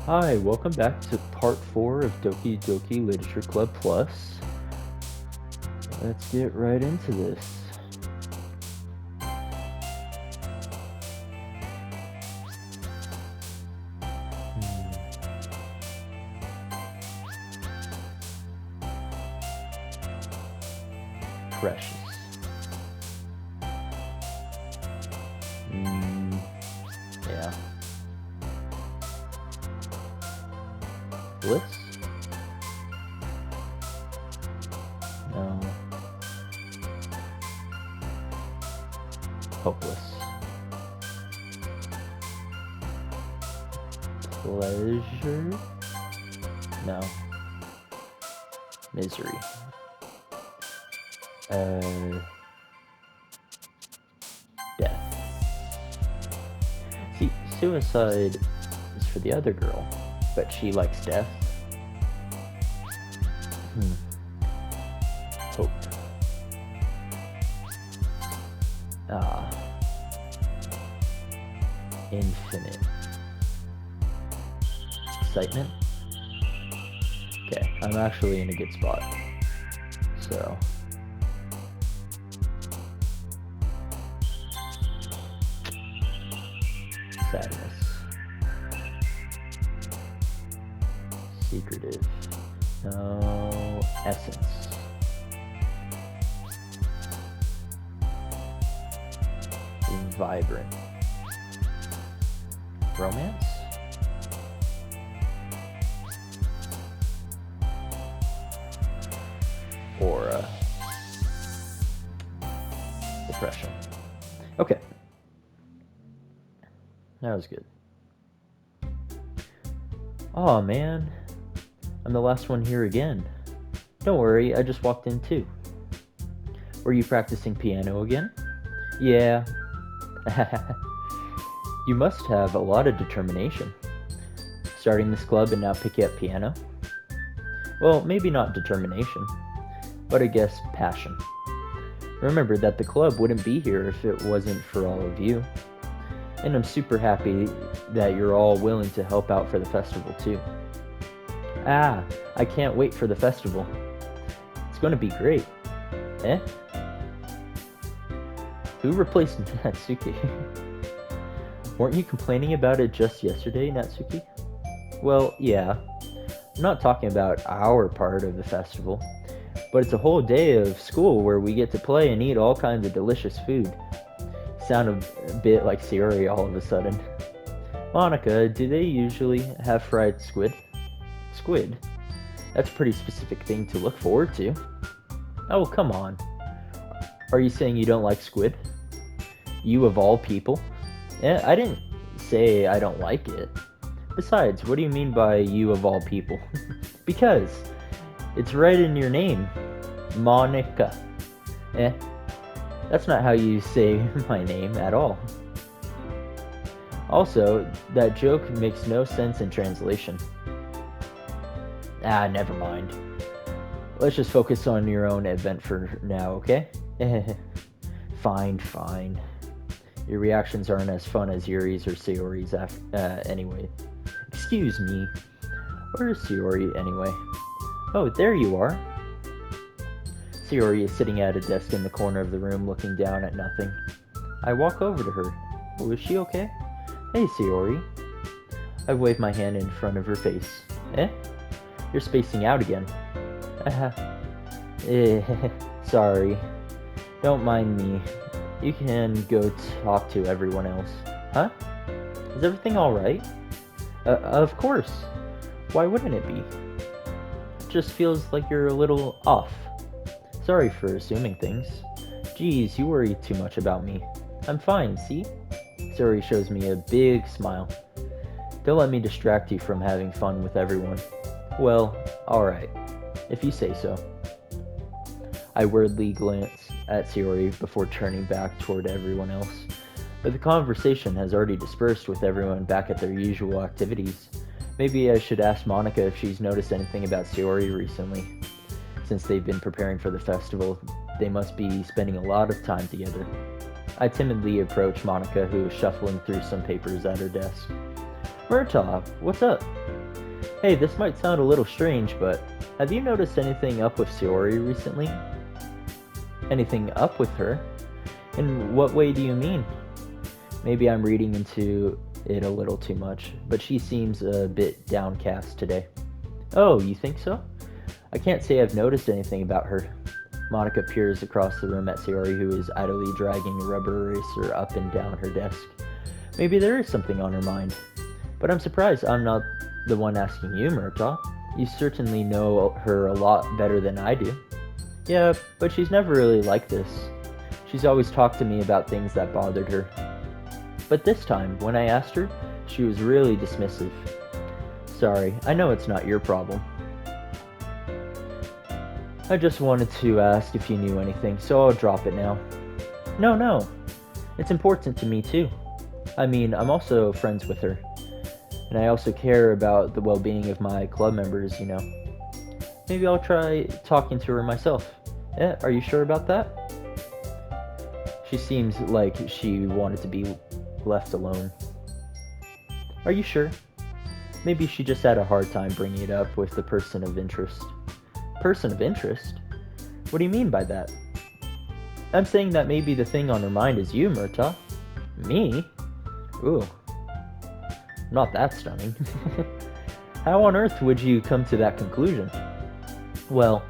Hi, welcome back to part 4 of Doki Literature Club Plus. Let's get right into this. Precious. Yeah. Bliss? No. Hopeless. Pleasure? No. Misery. Death. See, suicide is for the other girl, but she likes death. Hope. Infinite. Excitement? Okay, I'm actually in a good spot. So. Sadness. Secretive. No. Essence. Vibrant. Romance? Aura. Depression. Okay. That was good. Aw, man. I'm the last one here again. Don't worry, I just walked in too. Were you practicing piano again? Yeah. You must have a lot of determination. Starting this club and now picking up piano? Well, maybe not determination, but I guess passion. Remember that the club wouldn't be here if it wasn't for all of you. And I'm super happy that you're all willing to help out for the festival too. Ah, I can't wait for the festival. It's going to be great. Eh? Who replaced Natsuki? Weren't you complaining about it just yesterday, Natsuki? Well, yeah. I'm not talking about our part of the festival, but it's a whole day of school where we get to play and eat all kinds of delicious food. Sound a bit like Sayori all of a sudden. Monica, do they usually have fried squid? Squid? That's a pretty specific thing to look forward to. Oh, come on. Are you saying you don't like squid? You of all people? Yeah, I didn't say I don't like it. Besides, what do you mean by you of all people? Because it's right in your name. Monica. That's not how you say my name at all. Also, that joke makes no sense in translation. Ah, never mind. Let's just focus on your own event for now, okay? Fine. Your reactions aren't as fun as Yuri's or Sayori's anyway. Excuse me. Or Sayori anyway. Oh, there you are. Sayori is sitting at a desk in the corner of the room looking down at nothing. I walk over to her. Oh, is she okay? Hey, Sayori. I wave my hand in front of her face. You're spacing out again. Sorry. Don't mind me. You can go talk to everyone else. Huh? Is everything alright? Of course. Why wouldn't it be? It just feels like you're a little off. Sorry for assuming things. Geez, you worry too much about me. I'm fine, see? Sayori shows me a big smile. Don't let me distract you from having fun with everyone. Well, alright. If you say so. I worriedly glance at Sayori before turning back toward everyone else. But the conversation has already dispersed with everyone back at their usual activities. Maybe I should ask Monica if she's noticed anything about Sayori recently. Since they've been preparing for the festival, they must be spending a lot of time together. I timidly approach Monica, who is shuffling through some papers at her desk. Murtaugh, what's up? Hey, this might sound a little strange, but have you noticed anything up with Shiori recently? Anything up with her? In what way do you mean? Maybe I'm reading into it a little too much, but she seems a bit downcast today. Oh, you think so? I can't say I've noticed anything about her. Monica peers across the room at Sayori, who is idly dragging a rubber eraser up and down her desk. Maybe there is something on her mind. But I'm surprised I'm not the one asking you, Murtaugh. You certainly know her a lot better than I do. Yeah, but she's never really like this. She's always talked to me about things that bothered her. But this time, when I asked her, she was really dismissive. Sorry, I know it's not your problem. I just wanted to ask if you knew anything, so I'll drop it now. No. It's important to me too. I mean, I'm also friends with her. And I also care about the well-being of my club members, you know. Maybe I'll try talking to her myself. Are you sure about that? She seems like she wanted to be left alone. Are you sure? Maybe she just had a hard time bringing it up with the person of interest. Person of interest? What do you mean by that? I'm saying that maybe the thing on her mind is you, Murtaugh. Me? Ooh. Not that stunning. How on earth would you come to that conclusion? Well,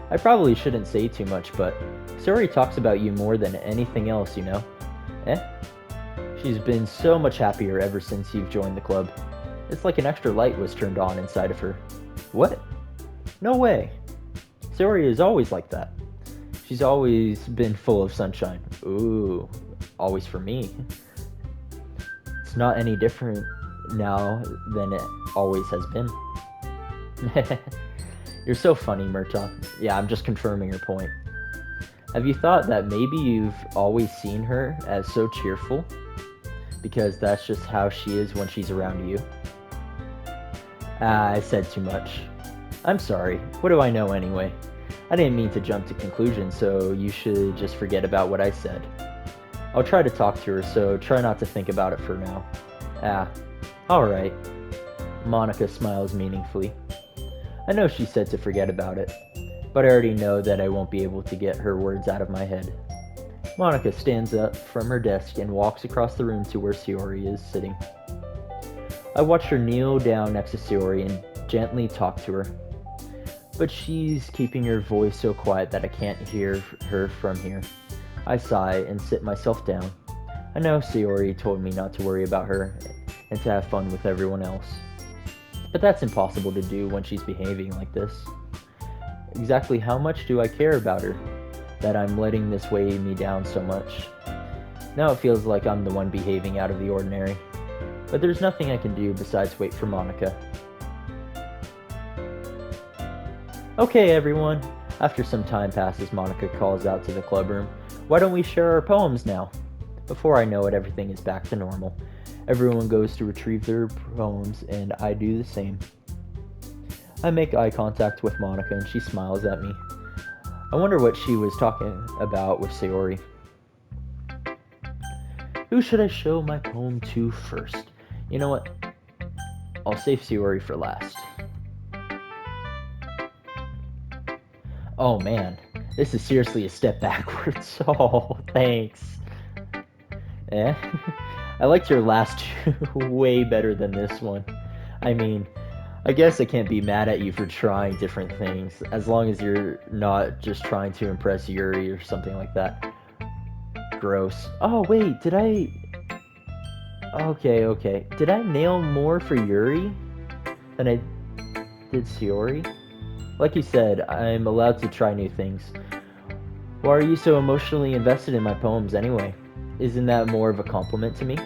I probably shouldn't say too much, but Suri talks about you more than anything else, you know? She's been so much happier ever since you've joined the club. It's like an extra light was turned on inside of her. What? No way. Suri is always like that. She's always been full of sunshine. Ooh, always for me. It's not any different now than it always has been. You're so funny, Murtaugh. Yeah, I'm just confirming your point. Have you thought that maybe you've always seen her as so cheerful? Because that's just how she is when she's around you? I said too much. I'm sorry. What do I know anyway? I didn't mean to jump to conclusions, so you should just forget about what I said. I'll try to talk to her, so try not to think about it for now. Alright. Monica smiles meaningfully. I know she said to forget about it, but I already know that I won't be able to get her words out of my head. Monica stands up from her desk and walks across the room to where Shiori is sitting. I watch her kneel down next to Shiori and gently talk to her. But she's keeping her voice so quiet that I can't hear her from here. I sigh and sit myself down. I know Shiori told me not to worry about her and to have fun with everyone else. But that's impossible to do when she's behaving like this. Exactly how much do I care about her, that I'm letting this weigh me down so much? Now it feels like I'm the one behaving out of the ordinary. But there's nothing I can do besides wait for Monica. Okay, everyone. After some time passes, Monica calls out to the club room. Why don't we share our poems now? Before I know it, everything is back to normal. Everyone goes to retrieve their poems, and I do the same. I make eye contact with Monica, and she smiles at me. I wonder what she was talking about with Sayori. Who should I show my poem to first? You know what? I'll save Sayori for last. Oh man, this is seriously a step backwards. Oh, thanks. I liked your last two way better than this one. I mean, I guess I can't be mad at you for trying different things, as long as you're not just trying to impress Yuri or something like that. Gross. Oh, wait, did I... Okay. Did I nail more for Yuri than I did Shiori? Like you said, I'm allowed to try new things. Why are you so emotionally invested in my poems anyway? Isn't that more of a compliment to me?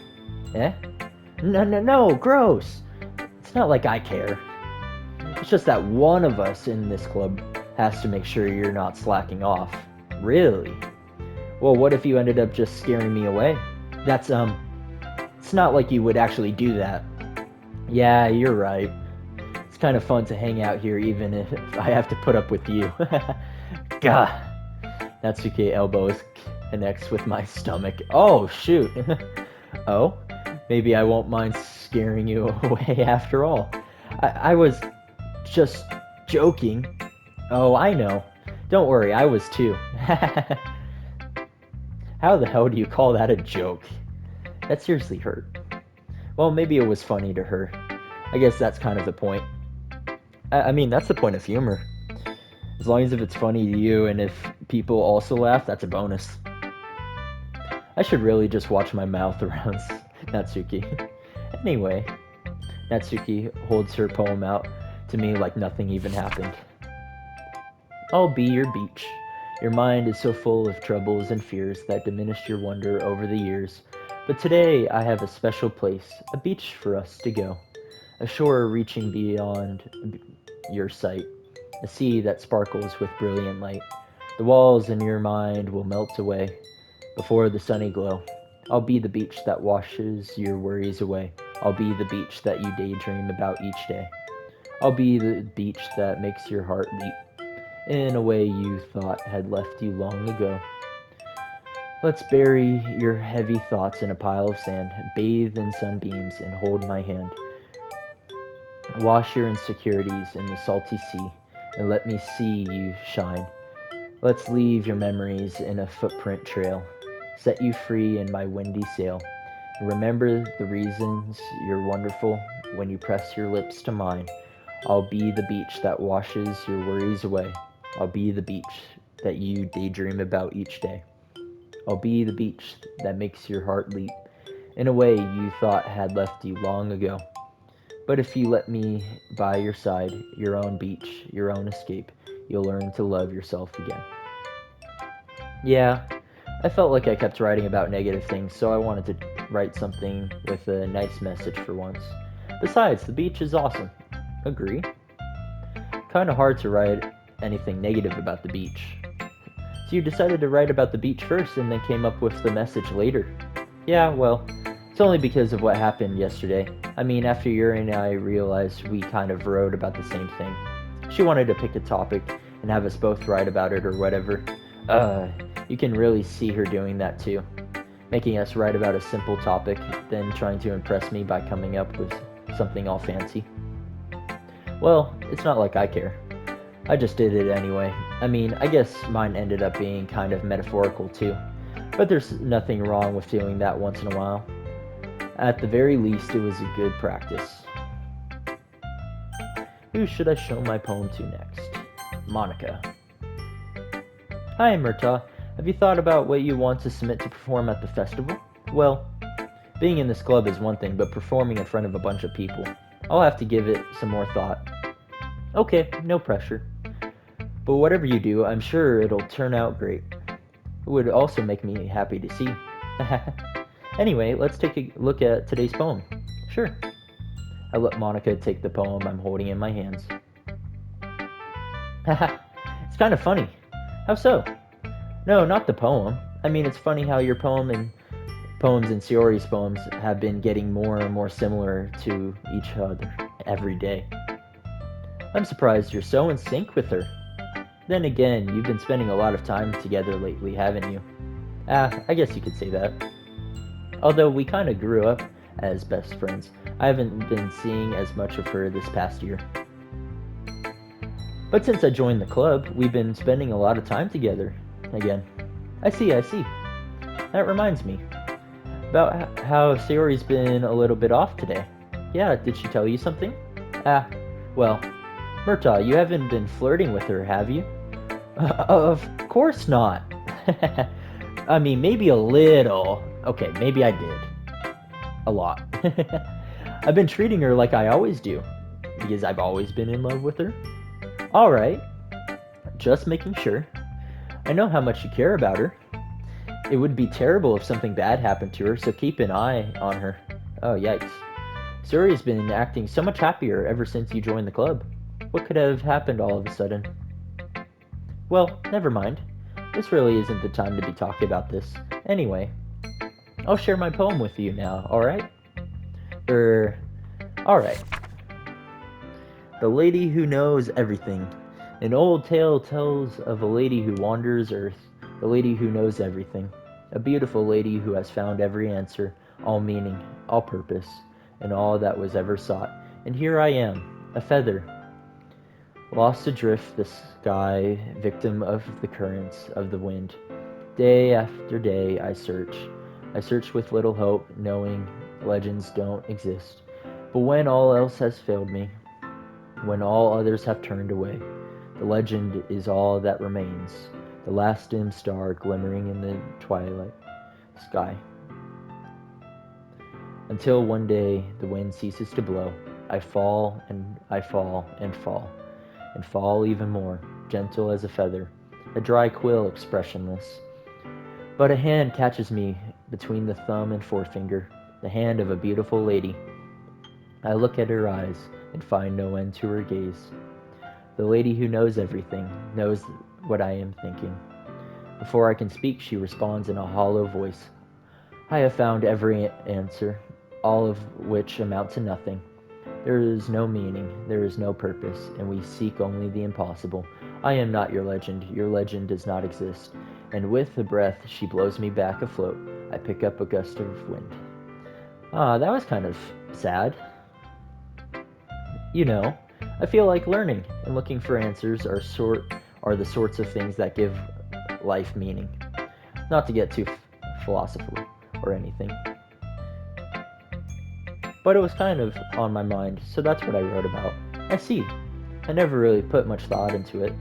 No, gross! It's not like I care. It's just that one of us in this club has to make sure you're not slacking off. Really? Well, what if you ended up just scaring me away? That's, it's not like you would actually do that. Yeah, you're right. It's kind of fun to hang out here even if I have to put up with you. Gah! Natsuki elbows connects with my stomach. Oh, shoot. Oh? Maybe I won't mind scaring you away after all. I was Just joking. Oh, I know. Don't worry, I was too. How the hell do you call that a joke? That seriously hurt. Well, maybe it was funny to her. I guess that's kind of the point. I mean, that's the point of humor. As long as if it's funny to you and if people also laugh, that's a bonus. I should really just watch my mouth around Natsuki. Anyway, Natsuki holds her poem out to me like nothing even happened. I'll be your beach. Your mind is so full of troubles and fears that diminished your wonder over the years. But today I have a special place, a beach for us to go. A shore reaching beyond your sight. A sea that sparkles with brilliant light. The walls in your mind will melt away before the sunny glow. I'll be the beach that washes your worries away. I'll be the beach that you daydream about each day. I'll be the beach that makes your heart leap in a way you thought had left you long ago. Let's bury your heavy thoughts in a pile of sand, bathe in sunbeams, and hold my hand. Wash your insecurities in the salty sea, and let me see you shine. Let's leave your memories in a footprint trail, set you free in my windy sail. And remember the reasons you're wonderful when you press your lips to mine. I'll be the beach that washes your worries away. I'll be the beach that you daydream about each day. I'll be the beach that makes your heart leap in a way you thought had left you long ago. But if you let me by your side, your own beach, your own escape, you'll learn to love yourself again. Yeah, I felt like I kept writing about negative things, so I wanted to write something with a nice message for once. Besides, the beach is awesome. Agree? Kinda hard to write anything negative about the beach. So you decided to write about the beach first and then came up with the message later. Yeah, well, it's only because of what happened yesterday. I mean, after Yuri and I realized we kind of wrote about the same thing. She wanted to pick a topic and have us both write about it or whatever. You can really see her doing that too. Making us write about a simple topic, then trying to impress me by coming up with something all fancy. Well, it's not like I care. I just did it anyway. I mean, I guess mine ended up being kind of metaphorical too. But there's nothing wrong with doing that once in a while. At the very least, it was a good practice. Who should I show my poem to next? Monica. Hi, Murtaugh. Have you thought about what you want to submit to perform at the festival? Well, being in this club is one thing, but performing in front of a bunch of people, I'll have to give it some more thought. Okay, no pressure. But whatever you do, I'm sure it'll turn out great. It would also make me happy to see. Anyway, let's take a look at today's poem. Sure. I let Monica take the poem I'm holding in my hands. Haha, it's kind of funny. How so? No, not the poem. I mean, it's funny how your poems and Shiori's poems have been getting more and more similar to each other every day. I'm surprised you're so in sync with her. Then again, you've been spending a lot of time together lately, haven't you? I guess you could say that. Although we kinda grew up as best friends, I haven't been seeing as much of her this past year. But since I joined the club, we've been spending a lot of time together again. I see. That reminds me. About how Sayori's been a little bit off today. Yeah, did she tell you something? Well, Murtaugh, you haven't been flirting with her, have you? Of course not. I mean, maybe a little. Okay, maybe I did. A lot. I've been treating her like I always do, because I've always been in love with her. Alright, just making sure. I know how much you care about her. It would be terrible if something bad happened to her, so keep an eye on her. Oh, yikes. Suri's been acting so much happier ever since you joined the club. What could have happened all of a sudden? Well, never mind. This really isn't the time to be talking about this. Anyway, I'll share my poem with you now, alright? Alright. The Lady Who Knows Everything. An old tale tells of a lady who wanders earth, the lady who knows everything. A beautiful lady who has found every answer, all meaning, all purpose, and all that was ever sought. And here I am, a feather, Lost adrift the sky, victim of the currents of the wind. Day after day I search. I search with little hope, knowing legends don't exist. But when all else has failed me, when all others have turned away, the legend is all that remains, the last dim star glimmering in the twilight sky. Until one day the wind ceases to blow, I fall and I fall and fall, and fall even more, gentle as a feather, a dry quill expressionless. But a hand catches me between the thumb and forefinger, the hand of a beautiful lady. I look at her eyes and find no end to her gaze. The lady who knows everything, knows what I am thinking. Before I can speak, she responds in a hollow voice. I have found every answer, all of which amount to nothing. There is no meaning, there is no purpose, and we seek only the impossible. I am not your legend does not exist. And with a breath, she blows me back afloat. I pick up a gust of wind. Ah, that was kind of sad. You know, I feel like learning and looking for answers are the sorts of things that give life meaning. Not to get too philosophical or anything, but it was kind of on my mind, so that's what I wrote about. I see. I never really put much thought into it.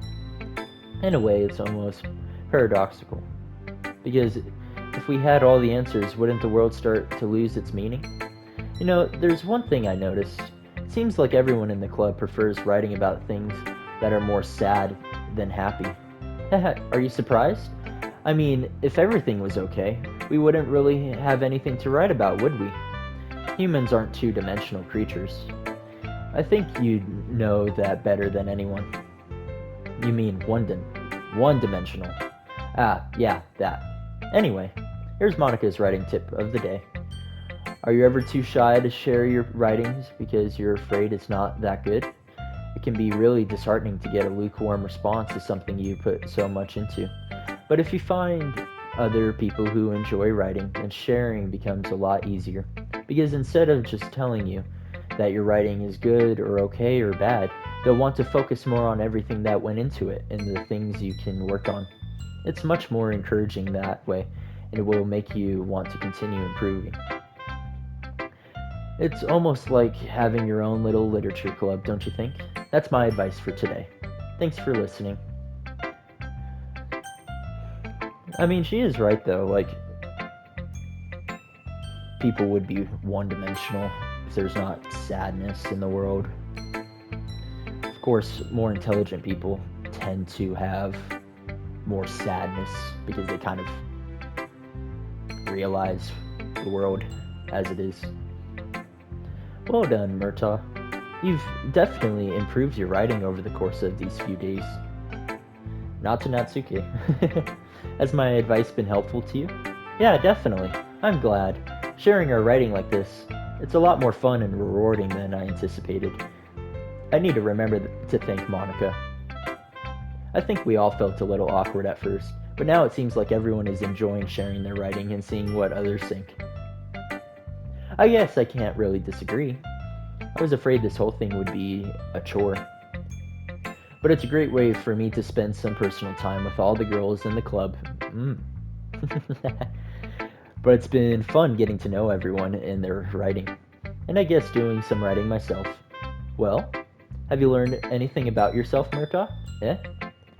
In a way, it's almost paradoxical. Because if we had all the answers, wouldn't the world start to lose its meaning? You know, there's one thing I noticed. It seems like everyone in the club prefers writing about things that are more sad than happy. Are you surprised? I mean, if everything was okay, we wouldn't really have anything to write about, would we? Humans aren't two-dimensional creatures. I think you know that better than anyone. You mean one-dimensional. Ah, yeah, that. Anyway, here's Monica's writing tip of the day. Are you ever too shy to share your writings because you're afraid it's not that good? It can be really disheartening to get a lukewarm response to something you put so much into. But if you find other people who enjoy writing, then sharing becomes a lot easier. Because instead of just telling you that your writing is good or okay or bad, they'll want to focus more on everything that went into it and the things you can work on. It's much more encouraging that way, and it will make you want to continue improving. It's almost like having your own little literature club, don't you think? That's my advice for today. Thanks for listening. I mean, she is right though. Like, people would be one dimensional if there's not sadness in the world. Of course, more intelligent people tend to have more sadness because they kind of realize the world as it is. Well done, Murtaugh. You've definitely improved your writing over the course of these few days. Not to Natsuke. Has my advice been helpful to you? Yeah, definitely. I'm glad. Sharing our writing like this, it's a lot more fun and rewarding than I anticipated. I need to remember to thank Monica. I think we all felt a little awkward at first, but now it seems like everyone is enjoying sharing their writing and seeing what others think. I guess I can't really disagree. I was afraid this whole thing would be a chore. But it's a great way for me to spend some personal time with all the girls in the club. But it's been fun getting to know everyone and their writing. And I guess doing some writing myself. Well, have you learned anything about yourself, Murtaugh? Eh?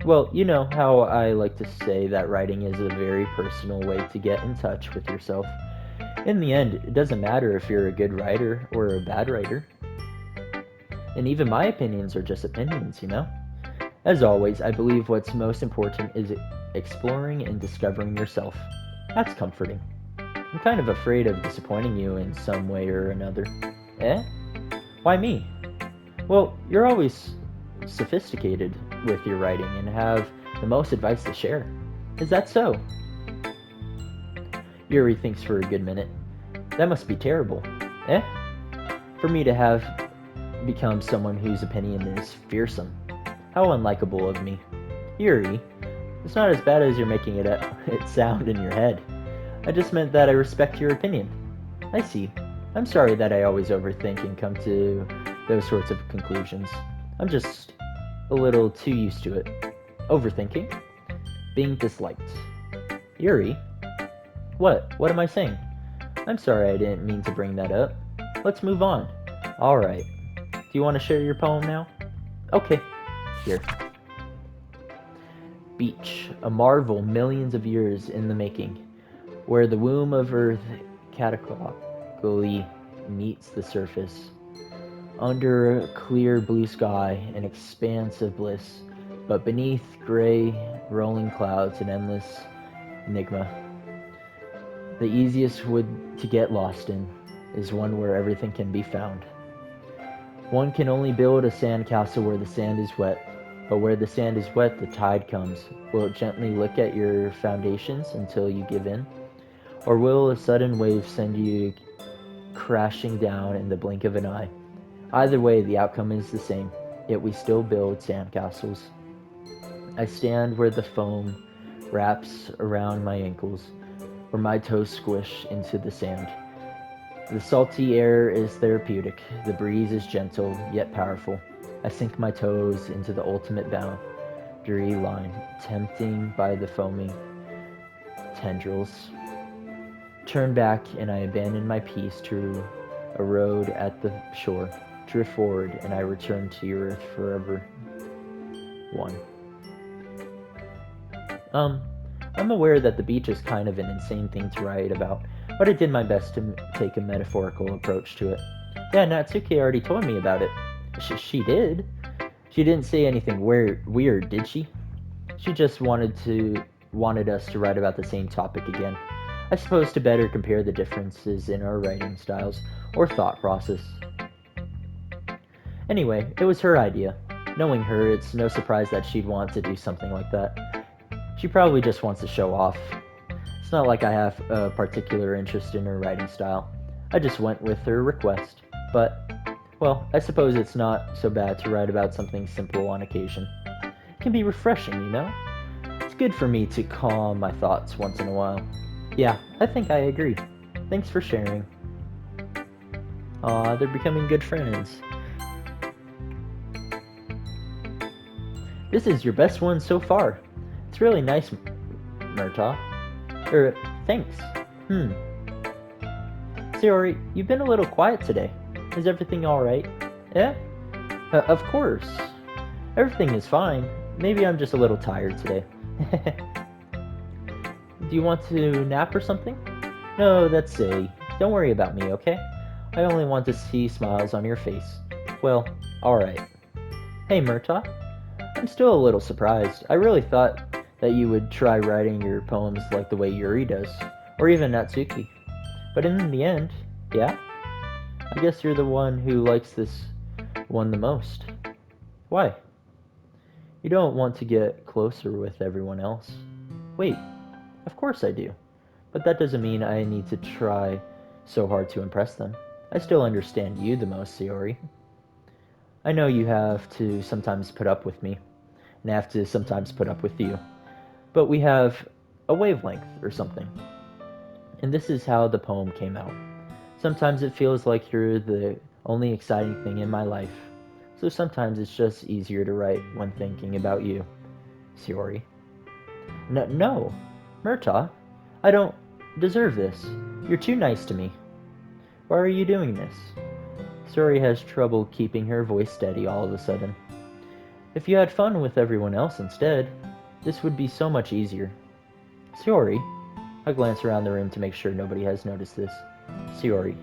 Well, you know how I like to say that writing is a very personal way to get in touch with yourself. In the end, it doesn't matter if you're a good writer or a bad writer. And even my opinions are just opinions, you know? As always, I believe what's most important is exploring and discovering yourself. That's comforting. I'm kind of afraid of disappointing you in some way or another. Eh? Why me? Well, you're always sophisticated with your writing and have the most advice to share. Is that so? Yuri thinks for a good minute. That must be terrible. Eh? For me to have become someone whose opinion is fearsome. How unlikable of me. Yuri, it's not as bad as you're making it sound in your head. I just meant that I respect your opinion. I see. I'm sorry that I always overthink and come to those sorts of conclusions. I'm just a little too used to it. Overthinking? Being disliked. Yuri? What? What am I saying? I'm sorry, I didn't mean to bring that up. Let's move on. Alright. Do you want to share your poem now? Okay. Here. Beach, a marvel millions of years in the making, where the womb of Earth categorically meets the surface. Under a clear blue sky, an expanse of bliss, but beneath gray, rolling clouds, an endless enigma. The easiest wood to get lost in is one where everything can be found. One can only build a sandcastle where the sand is wet, but where the sand is wet, the tide comes. Will it gently lick at your foundations until you give in? Or will a sudden wave send you crashing down in the blink of an eye? Either way, the outcome is the same, yet we still build sandcastles. I stand where the foam wraps around my ankles, where my toes squish into the sand. The salty air is therapeutic, the breeze is gentle, yet powerful. I sink my toes into the ultimate boundary line, tempting by the foaming tendrils. Turn back, and I abandon my peace to a road at the shore. Drift forward, and I return to your earth forever. One. I'm aware that the beach is kind of an insane thing to write about, but I did my best to take a metaphorical approach to it. Yeah, Natsuki already told me about it. She did? She didn't say anything weird, did she? She just wanted us to write about the same topic again. I suppose to better compare the differences in our writing styles or thought process. Anyway, it was her idea. Knowing her, it's no surprise that she'd want to do something like that. She probably just wants to show off. It's not like I have a particular interest in her writing style. I just went with her request. But, well, I suppose it's not so bad to write about something simple on occasion. It can be refreshing, you know? It's good for me to calm my thoughts once in a while. Yeah, I think I agree. Thanks for sharing. Aw, they're becoming good friends. This is your best one so far. It's really nice, Murtaugh. Thanks. Sayori, you've been a little quiet today. Is everything alright? Yeah? Of course. Everything is fine. Maybe I'm just a little tired today. Do you want to nap or something? No, that's silly. Don't worry about me, okay? I only want to see smiles on your face. Well, alright. Hey, Murtaugh. I'm still a little surprised. I really thought that you would try writing your poems like the way Yuri does, or even Natsuki. But in the end, yeah? I guess you're the one who likes this one the most. Why? You don't want to get closer with everyone else. Wait, of course I do. But that doesn't mean I need to try so hard to impress them. I still understand you the most, Sayori. I know you have to sometimes put up with me, and I have to sometimes put up with you. But we have a wavelength or something. And this is how the poem came out. Sometimes it feels like you're the only exciting thing in my life. So sometimes it's just easier to write when thinking about you, Sayori. No, Murtaugh, I don't deserve this. You're too nice to me. Why are you doing this? Sayori has trouble keeping her voice steady all of a sudden. If you had fun with everyone else instead, this would be so much easier. Sayori, I glance around the room to make sure nobody has noticed this. Sayori,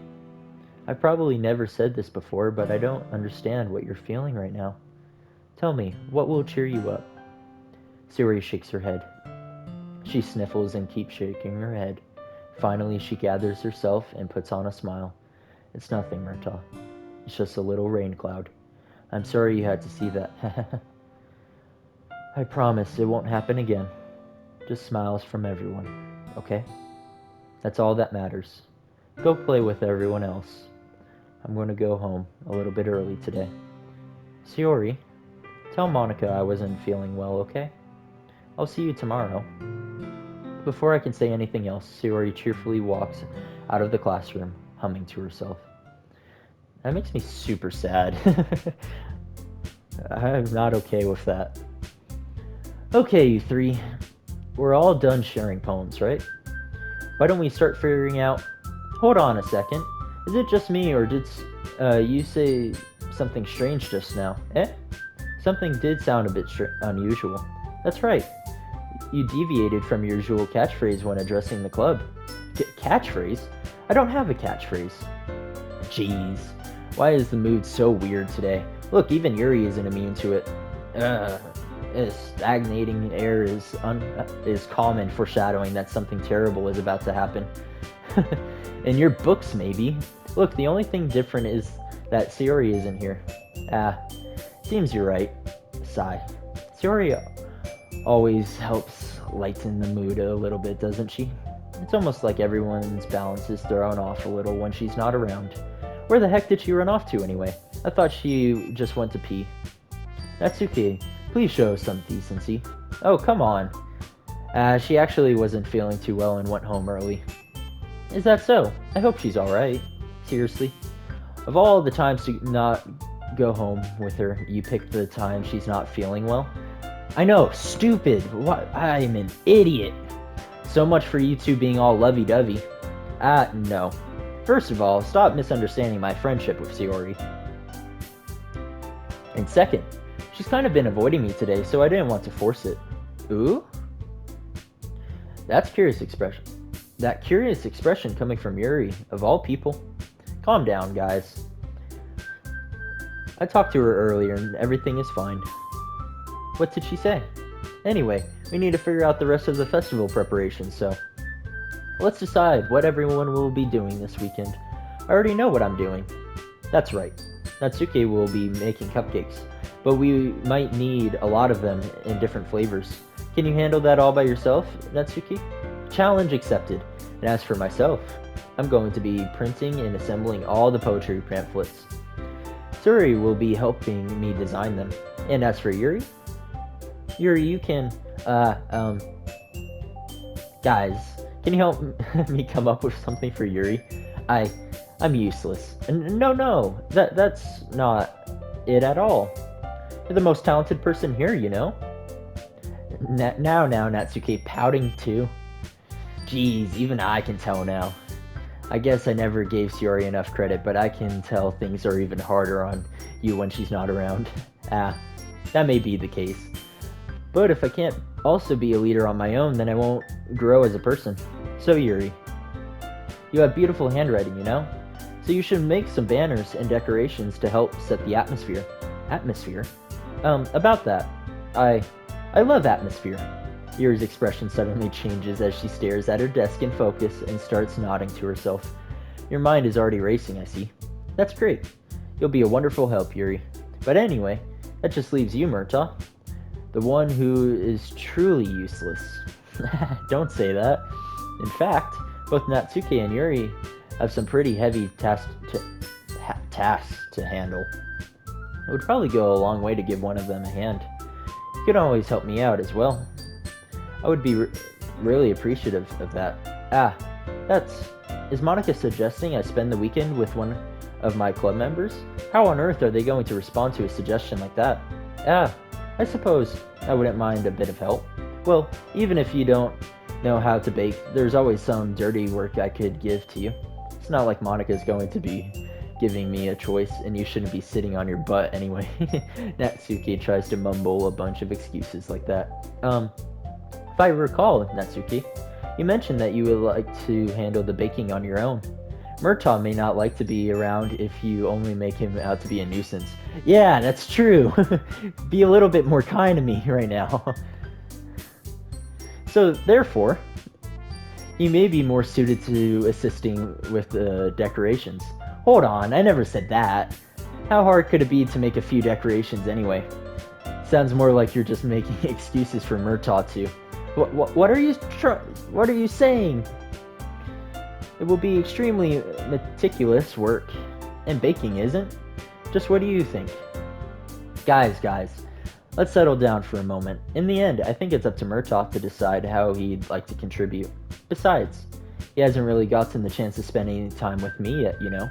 I've probably never said this before, but I don't understand what you're feeling right now. Tell me, what will cheer you up? Sayori shakes her head. She sniffles and keeps shaking her head. Finally, she gathers herself and puts on a smile. It's nothing, Murtaugh. It's just a little rain cloud. I'm sorry you had to see that. I promise it won't happen again. Just smiles from everyone, okay? That's all that matters. Go play with everyone else. I'm going to go home a little bit early today. Sayori, tell Monica I wasn't feeling well, okay? I'll see you tomorrow. Before I can say anything else, Sayori cheerfully walks out of the classroom, humming to herself. That makes me super sad. I'm not okay with that. Okay, you three. We're all done sharing poems, right? Why don't we start figuring out... Hold on a second. Is it just me, or did you say something strange just now? Eh? Something did sound a bit unusual. That's right. You deviated from your usual catchphrase when addressing the club. Catchphrase? I don't have a catchphrase. Jeez. Why is the mood so weird today? Look, even Yuri isn't immune to it. Stagnating air is common foreshadowing that something terrible is about to happen. In your books, maybe. Look, the only thing different is that Sayori isn't here. Seems you're right. Sigh. Sayori always helps lighten the mood a little bit, doesn't she? It's almost like everyone's balance is thrown off a little when she's not around. Where the heck did she run off to anyway? I thought she just went to pee. Natsuki, please show some decency. Oh, come on. She actually wasn't feeling too well and went home early. Is that so? I hope she's alright. Seriously. Of all the times to not go home with her, you picked the time she's not feeling well? I know, stupid. What? I'm an idiot. So much for you two being all lovey-dovey. No. First of all, stop misunderstanding my friendship with Sayori. And second, she's kind of been avoiding me today, so I didn't want to force it. Ooh? That's curious expression. That curious expression coming from Yuri, of all people. Calm down, guys. I talked to her earlier and everything is fine. What did she say? Anyway, we need to figure out the rest of the festival preparations, so... Let's decide what everyone will be doing this weekend. I already know what I'm doing. That's right. Natsuki will be making cupcakes, but we might need a lot of them in different flavors. Can you handle that all by yourself, Natsuki? Challenge accepted. And as for myself, I'm going to be printing and assembling all the poetry pamphlets. Suri will be helping me design them. And as for Yuri? Yuri, you can, guys, can you help me come up with something for Yuri? I'm useless. No, that's not it at all. You're the most talented person here, you know? Now, Natsuki, pouting too. Jeez, even I can tell now. I guess I never gave Sayori enough credit, but I can tell things are even harder on you when she's not around. That may be the case. But if I can't also be a leader on my own, then I won't grow as a person. So Yuri, you have beautiful handwriting, you know? So you should make some banners and decorations to help set the atmosphere. Atmosphere? About that. I love atmosphere. Yuri's expression suddenly changes as she stares at her desk in focus and starts nodding to herself. Your mind is already racing, I see. That's great. You'll be a wonderful help, Yuri. But anyway, that just leaves you, Murtaugh. The one who is truly useless. Don't say that. In fact, both Natsuki and Yuri have some pretty heavy tasks to handle. It would probably go a long way to give one of them a hand. You can always help me out as well. I would be really appreciative of that. Is Monica suggesting I spend the weekend with one of my club members? How on earth are they going to respond to a suggestion like that? I suppose I wouldn't mind a bit of help. Well, even if you don't know how to bake, there's always some dirty work I could give to you. It's not like Monica's going to be giving me a choice, and you shouldn't be sitting on your butt anyway. Natsuki tries to mumble a bunch of excuses like that. If I recall, Natsuki, you mentioned that you would like to handle the baking on your own. Murtaugh may not like to be around if you only make him out to be a nuisance. Yeah, that's true. Be a little bit more kind to me right now. So, therefore, he may be more suited to assisting with the decorations. Hold on, I never said that. How hard could it be to make a few decorations anyway? Sounds more like you're just making excuses for Murtaugh to. What are you saying? It will be extremely meticulous work, and baking isn't. Just what do you think? Guys, let's settle down for a moment. In the end, I think it's up to Murtaugh to decide how he'd like to contribute. Besides, he hasn't really gotten the chance to spend any time with me yet, you know?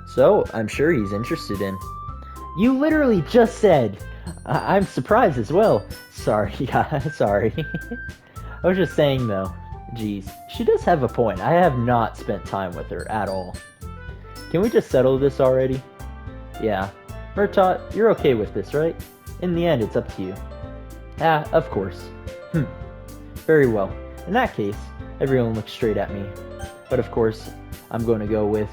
So, I'm sure he's interested in. You literally just said. I'm surprised as well. Sorry, sorry. I was just saying though. Geez, she does have a point. I have not spent time with her at all. Can we just settle this already? Yeah. Murtaugh, you're okay with this, right? In the end, it's up to you. Ah, of course. Very well. In that case, everyone looks straight at me. But of course, I'm going to go with...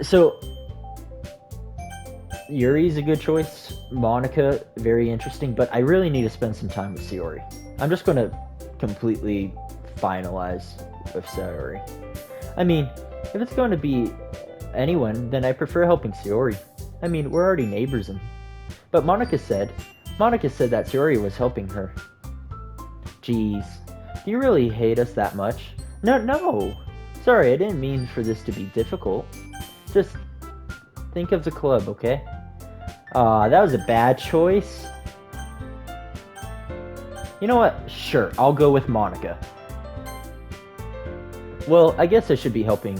So... Yuri's a good choice. Monica, very interesting. But I really need to spend some time with Sayori. I'm just going to completely finalize with Sayori. I mean, if it's going to be anyone, then I prefer helping Sayori. I mean, we're already neighbors and... But Monica said that Sayori was helping her. Jeez. Do you really hate us that much? No. Sorry, I didn't mean for this to be difficult. Just think of the club, okay? That was a bad choice. You know what? Sure, I'll go with Monica. Well, I guess I should be helping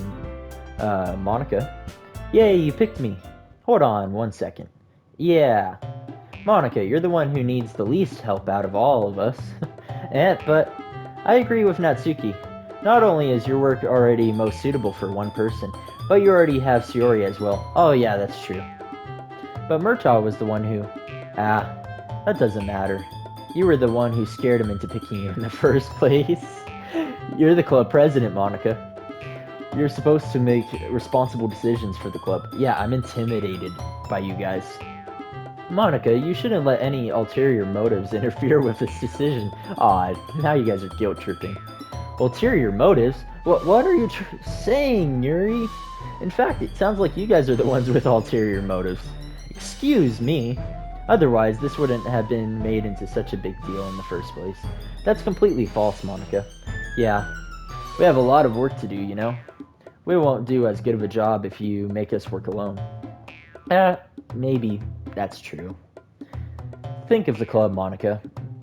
Monica. Yay, you picked me. Hold on 1 second. Yeah. Monica, you're the one who needs the least help out of all of us. But I agree with Natsuki. Not only is your work already most suitable for one person, but you already have Sayori as well. Oh yeah, that's true. But Murtaugh was the one who... that doesn't matter. You were the one who scared him into picking you in the first place. You're the club president, Monica. You're supposed to make responsible decisions for the club. Yeah, I'm intimidated by you guys. Monica, you shouldn't let any ulterior motives interfere with this decision. Aw, now you guys are guilt-tripping. Ulterior motives? What are you saying, Yuri? In fact, it sounds like you guys are the ones with ulterior motives. Excuse me. Otherwise, this wouldn't have been made into such a big deal in the first place. That's completely false, Monica. Yeah, we have a lot of work to do, you know? We won't do as good of a job if you make us work alone. Maybe that's true. Think of the club, Monica.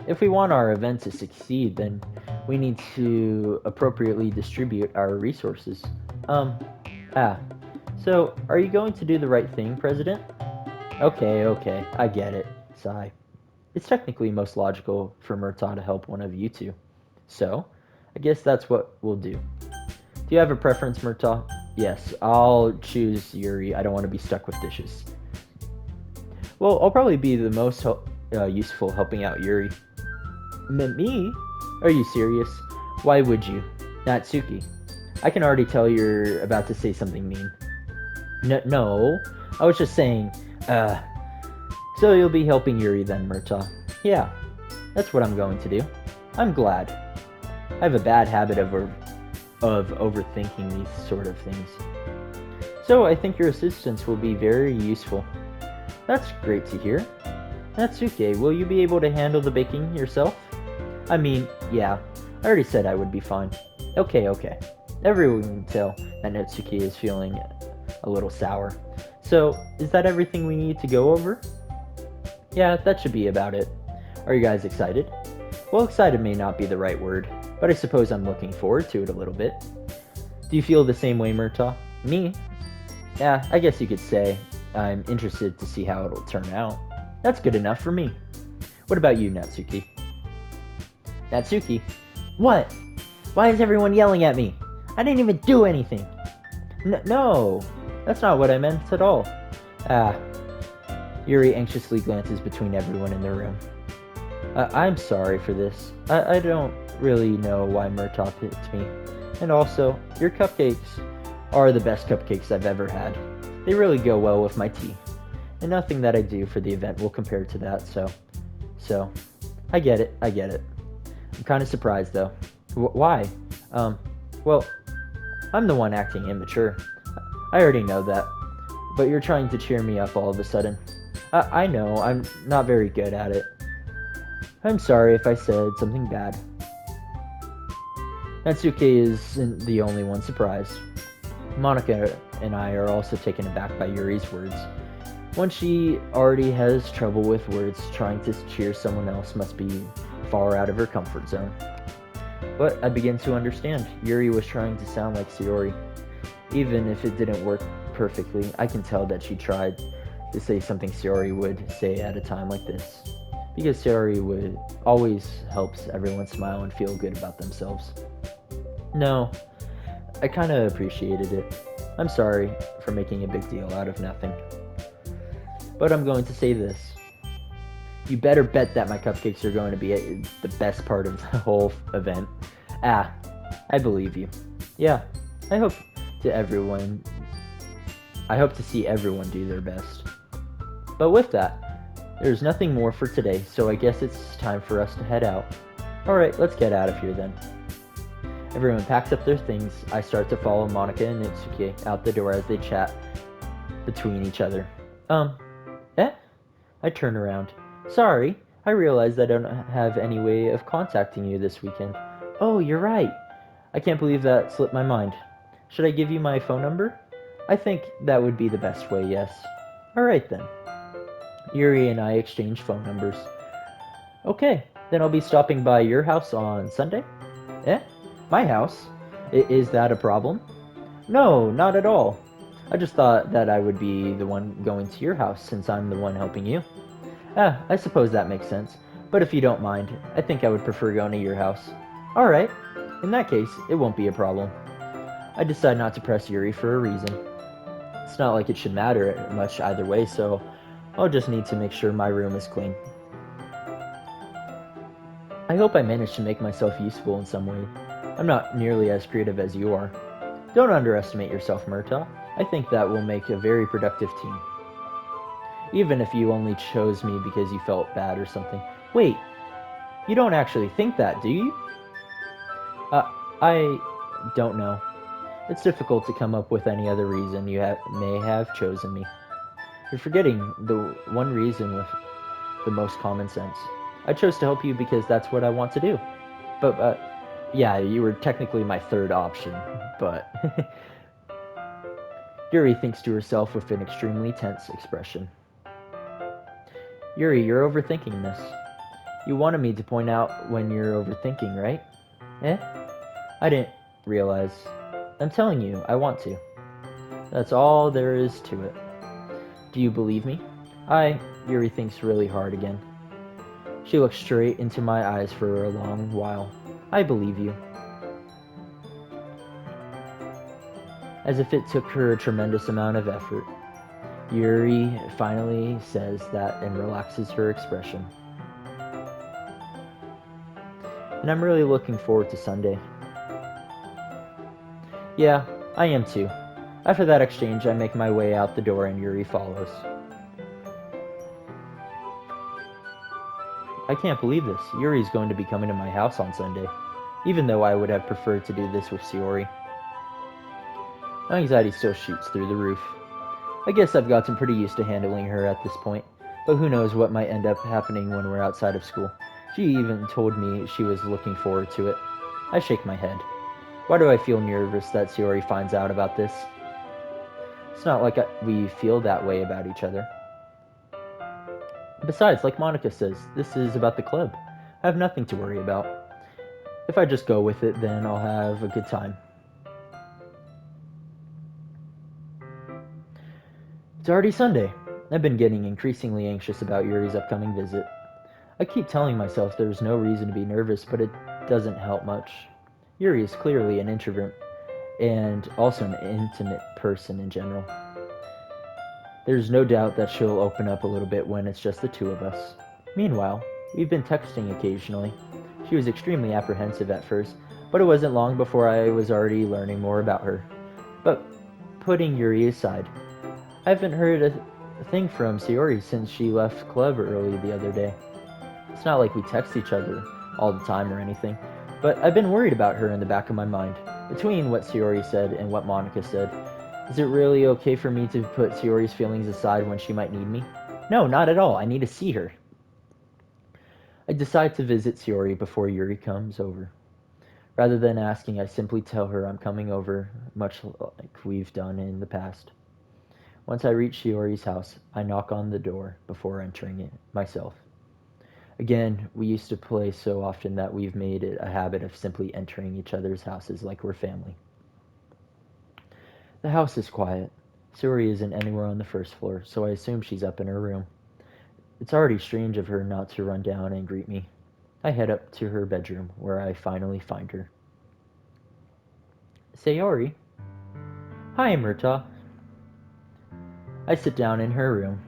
If we want our event to succeed, then we need to appropriately distribute our resources. So, are you going to do the right thing, President? Okay, I get it. Sigh. It's technically most logical for Murtaugh to help one of you two. So, I guess that's what we'll do. Do you have a preference, Murtaugh? Yes, I'll choose Yuri. I don't want to be stuck with dishes. Well, I'll probably be the most useful helping out Yuri. Me? Are you serious? Why would you? Natsuki. I can already tell you're about to say something mean. No, I was just saying, so you'll be helping Yuri then, Murtaugh. Yeah, that's what I'm going to do. I'm glad. I have a bad habit of overthinking these sort of things. So I think your assistance will be very useful. That's great to hear. Natsuki, will you be able to handle the baking yourself? I mean, yeah, I already said I would be fine. Okay. Everyone can tell that Natsuki is feeling a little sour. So, is that everything we need to go over? Yeah, that should be about it. Are you guys excited? Well, excited may not be the right word, but I suppose I'm looking forward to it a little bit. Do you feel the same way, Murtaugh? Me? Yeah, I guess you could say I'm interested to see how it'll turn out. That's good enough for me. What about you, Natsuki? Natsuki? What? Why is everyone yelling at me? I didn't even do anything. No, that's not what I meant at all. Yuri anxiously glances between everyone in the room. I'm sorry for this. I don't really know why Murtaugh picked me. And also, your cupcakes are the best cupcakes I've ever had. They really go well with my tea. And nothing that I do for the event will compare to that, so, I get it. I'm kind of surprised, though. Why? Well, I'm the one acting immature. I already know that. But you're trying to cheer me up all of a sudden. I know, I'm not very good at it. I'm sorry if I said something bad. Natsuki isn't the only one surprised. Monica and I are also taken aback by Yuri's words. When she already has trouble with words, trying to cheer someone else must be far out of her comfort zone. But I begin to understand. Yuri was trying to sound like Sayori. Even if it didn't work perfectly, I can tell that she tried to say something Sayori would say at a time like this. Because Sayori would always helps everyone smile and feel good about themselves. No, I kinda appreciated it. I'm sorry for making a big deal out of nothing. But I'm going to say this. You better bet that my cupcakes are going to be the best part of the whole event. Ah, I believe you. Yeah, I hope to everyone. I hope to see everyone do their best. But with that, there's nothing more for today, so I guess it's time for us to head out. Alright, let's get out of here then. Everyone packs up their things. I start to follow Monica and Itsuki out the door as they chat between each other. Eh? I turn around. Sorry, I realized I don't have any way of contacting you this weekend. Oh, you're right. I can't believe that slipped my mind. Should I give you my phone number? I think that would be the best way, yes. Alright then. Yuri and I exchange phone numbers. Okay, then I'll be stopping by your house on Sunday? Eh? My house? Is that a problem? No, not at all. I just thought that I would be the one going to your house since I'm the one helping you. Ah, I suppose that makes sense. But if you don't mind, I think I would prefer going to your house. Alright. In that case, it won't be a problem. I decide not to press Yuri for a reason. It's not like it should matter much either way, so I'll just need to make sure my room is clean. I hope I managed to make myself useful in some way. I'm not nearly as creative as you are. Don't underestimate yourself, Murtaugh. I think that will make a very productive team. Even if you only chose me because you felt bad or something. Wait, you don't actually think that, do you? I don't know. It's difficult to come up with any other reason you may have chosen me. You're forgetting the one reason with the most common sense. I chose to help you because that's what I want to do. But, yeah, you were technically my third option, but... Yuri thinks to herself with an extremely tense expression. Yuri, you're overthinking this. You wanted me to point out when you're overthinking, right? Eh? I didn't realize. I'm telling you, I want to. That's all there is to it. Do you believe me? Yuri thinks really hard again. She looks straight into my eyes for a long while. I believe you. As if it took her a tremendous amount of effort, Yuri finally says that and relaxes her expression. And I'm really looking forward to Sunday. Yeah, I am too. After that exchange, I make my way out the door and Yuri follows. I can't believe this. Yuri's going to be coming to my house on Sunday, even though I would have preferred to do this with Sayori. My anxiety still shoots through the roof. I guess I've gotten pretty used to handling her at this point, but who knows what might end up happening when we're outside of school. She even told me she was looking forward to it. I shake my head. Why do I feel nervous that Sayori finds out about this? It's not like we feel that way about each other. Besides, like Monica says, this is about the club. I have nothing to worry about. If I just go with it, then I'll have a good time. It's already Sunday. I've been getting increasingly anxious about Yuri's upcoming visit. I keep telling myself there's no reason to be nervous, but it doesn't help much. Yuri is clearly an introvert, and also an intimate person in general. There's no doubt that she'll open up a little bit when it's just the two of us. Meanwhile, we've been texting occasionally. She was extremely apprehensive at first, but it wasn't long before I was already learning more about her. But putting Yuri aside, I haven't heard a thing from Sayori since she left club early the other day. It's not like we text each other all the time or anything, but I've been worried about her in the back of my mind. Between what Sayori said and what Monica said, is it really okay for me to put Sayori's feelings aside when she might need me? No, not at all. I need to see her. I decide to visit Sayori before Yuri comes over. Rather than asking, I simply tell her I'm coming over, much like we've done in the past. Once I reach Sayori's house, I knock on the door before entering it myself. Again, we used to play so often that we've made it a habit of simply entering each other's houses like we're family. The house is quiet. Suri isn't anywhere on the first floor, so I assume she's up in her room. It's already strange of her not to run down and greet me. I head up to her bedroom, where I finally find her. Sayori. Hi, Murtaugh. I sit down in her room.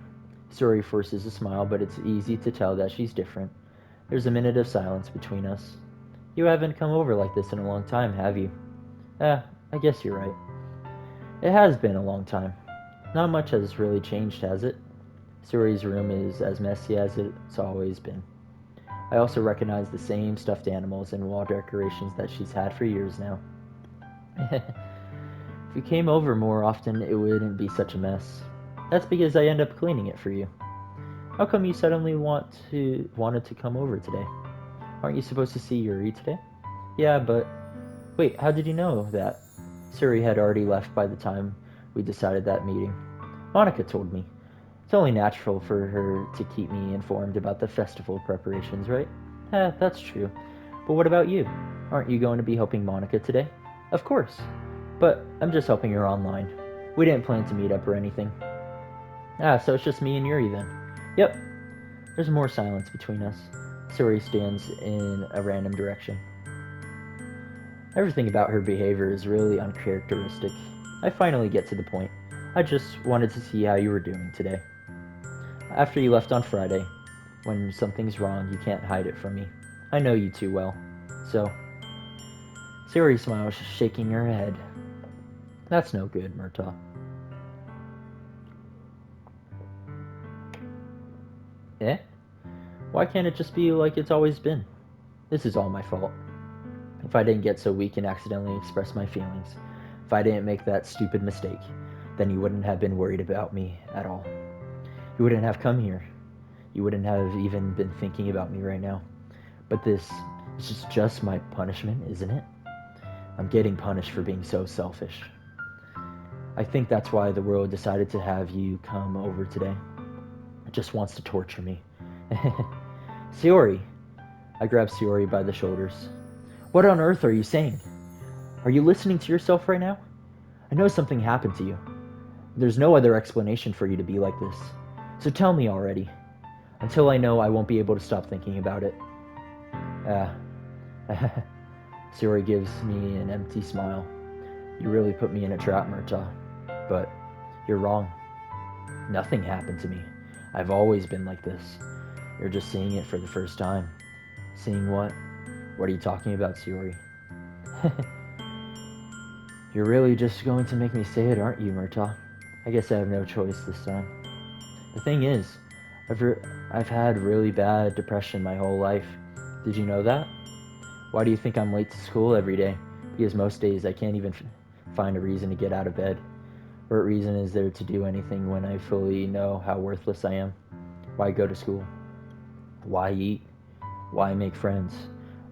Sayori forces a smile, but it's easy to tell that she's different. There's a minute of silence between us. You haven't come over like this in a long time, have you? I guess you're right. It has been a long time. Not much has really changed, has it? Sayori's room is as messy as it's always been. I also recognize the same stuffed animals and wall decorations that she's had for years now. If you came over more often, it wouldn't be such a mess. That's because I end up cleaning it for you. How come you suddenly wanted to come over today? Aren't you supposed to see Yuri today? Yeah, but wait, how did you know that? Suri had already left by the time we decided that meeting. Monica told me. It's only natural for her to keep me informed about the festival preparations, right? That's true. But what about you? Aren't you going to be helping Monica today? Of course. But I'm just helping her online. We didn't plan to meet up or anything. So it's just me and Yuri then. Yep. There's more silence between us. Suri stands in a random direction. Everything about her behavior is really uncharacteristic. I finally get to the point. I just wanted to see how you were doing today. After you left on Friday, when something's wrong, you can't hide it from me. I know you too well. So, Siri smiles, shaking her head. That's no good, Murtaugh. Eh? Why can't it just be like it's always been? This is all my fault. If I didn't get so weak and accidentally express my feelings, if I didn't make that stupid mistake, then you wouldn't have been worried about me at all. You wouldn't have come here. You wouldn't have even been thinking about me right now. But this is just my punishment, isn't it? I'm getting punished for being so selfish. I think that's why the world decided to have you come over today. It just wants to torture me. Sayori! I grab Sayori by the shoulders. What on earth are you saying? Are you listening to yourself right now? I know something happened to you. There's no other explanation for you to be like this. So tell me already. Until I know, I won't be able to stop thinking about it. Sayori gives me an empty smile. You really put me in a trap, Murtaugh. But you're wrong. Nothing happened to me. I've always been like this. You're just seeing it for the first time. Seeing what? What are you talking about, Sayori? You're really just going to make me say it, aren't you, Murtaugh? I guess I have no choice this time. The thing is, I've had really bad depression my whole life. Did you know that? Why do you think I'm late to school every day? Because most days I can't even find a reason to get out of bed. What reason is there to do anything when I fully know how worthless I am? Why go to school? Why eat? Why make friends?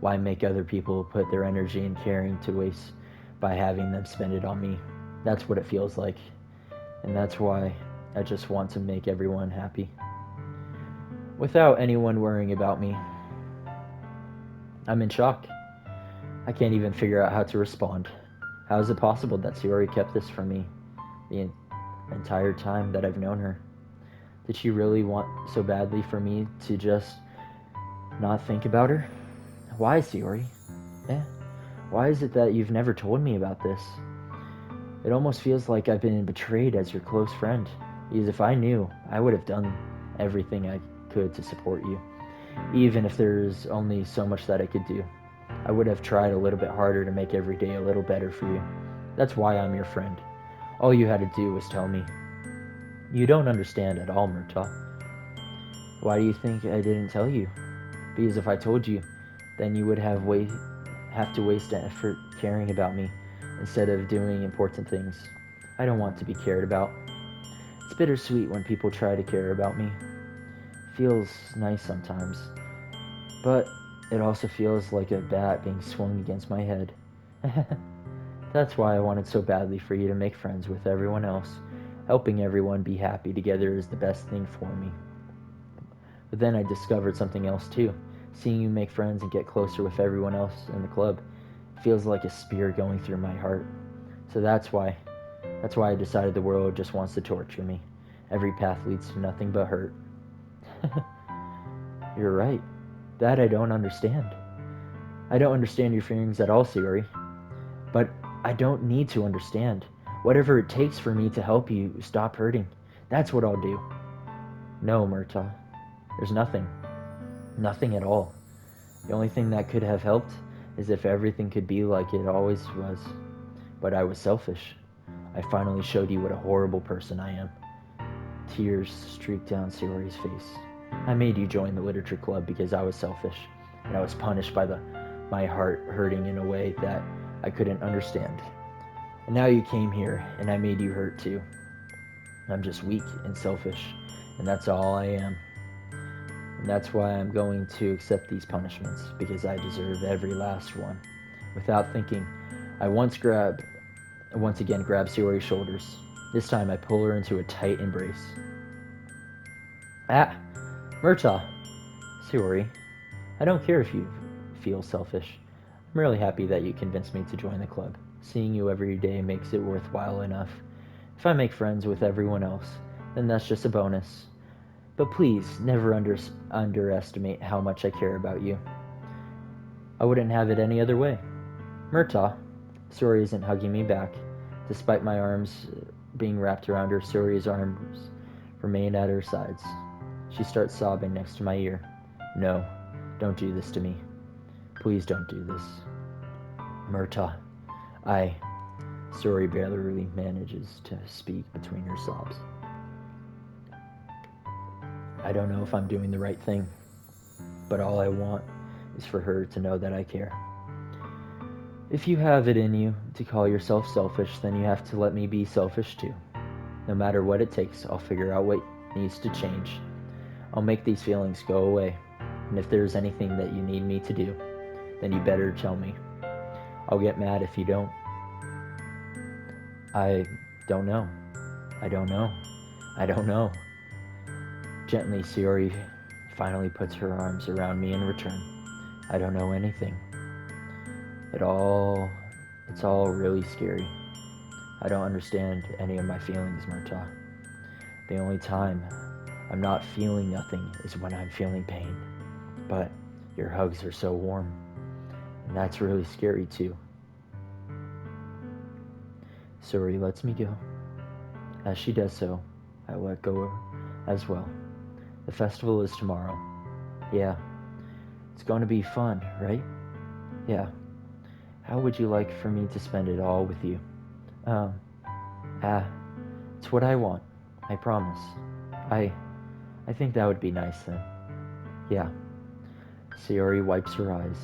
Why make other people put their energy and caring to waste by having them spend it on me? That's what it feels like. And that's why I just want to make everyone happy. Without anyone worrying about me. I'm in shock. I can't even figure out how to respond. How is it possible that Sayori kept this from me the entire time that I've known her? Did she really want so badly for me to just not think about her? Why, Sayori? Why is it that you've never told me about this? It almost feels like I've been betrayed as your close friend. Because if I knew, I would have done everything I could to support you. Even if there's only so much that I could do. I would have tried a little bit harder to make every day a little better for you. That's why I'm your friend. All you had to do was tell me. You don't understand at all, Murtaugh. Why do you think I didn't tell you? Because if I told you, then you would have to waste effort caring about me instead of doing important things. I don't want to be cared about. It's bittersweet when people try to care about me. It feels nice sometimes, but it also feels like a bat being swung against my head. That's why I wanted so badly for you to make friends with everyone else. Helping everyone be happy together is the best thing for me. But then I discovered something else too. Seeing you make friends and get closer with everyone else in the club feels like a spear going through my heart. So that's why That's why I decided the world just wants to torture me. Every path leads to nothing but hurt. You're right. That I don't understand. I don't understand your feelings at all, Siri. But I don't need to understand. Whatever it takes for me to help you stop hurting, that's what I'll do. No, Murtaugh. There's nothing. Nothing at all. The only thing that could have helped is if everything could be like it always was. But I was selfish. I finally showed you what a horrible person I am. Tears streaked down Sayori's face. I made you join the literature club because I was selfish, and I was punished by my heart hurting in a way that I couldn't understand. And now you came here, and I made you hurt too. I'm just weak and selfish, and that's all I am. And that's why I'm going to accept these punishments, because I deserve every last one. Without thinking, I once again grab Sayori's shoulders. This time I pull her into a tight embrace. Ah! Murtaugh! Sayori, I don't care if you feel selfish. I'm really happy that you convinced me to join the club. Seeing you every day makes it worthwhile enough. If I make friends with everyone else, then that's just a bonus. But please, never underestimate how much I care about you. I wouldn't have it any other way. Murtaugh! Sayori isn't hugging me back. Despite my arms being wrapped around her, Sayori's arms remain at her sides. She starts sobbing next to my ear. No, don't do this to me. Please don't do this. Murtaugh, Sayori barely manages to speak between her sobs. I don't know if I'm doing the right thing, but all I want is for her to know that I care. If you have it in you to call yourself selfish, then you have to let me be selfish too. No matter what it takes, I'll figure out what needs to change. I'll make these feelings go away. And if there's anything that you need me to do, then you better tell me. I'll get mad if you don't. I don't know. I don't know. I don't know. Gently, Sayori finally puts her arms around me in return. I don't know anything. It's all really scary. I don't understand any of my feelings, Murtaugh. The only time I'm not feeling nothing is when I'm feeling pain. But your hugs are so warm. And that's really scary too. Sayori lets me go. As she does so, I let go as well. The festival is tomorrow. Yeah. It's going to be fun, right? Yeah. How would you like for me to spend it all with you? It's what I want. I promise. I think that would be nice then. Yeah. Sayori wipes her eyes.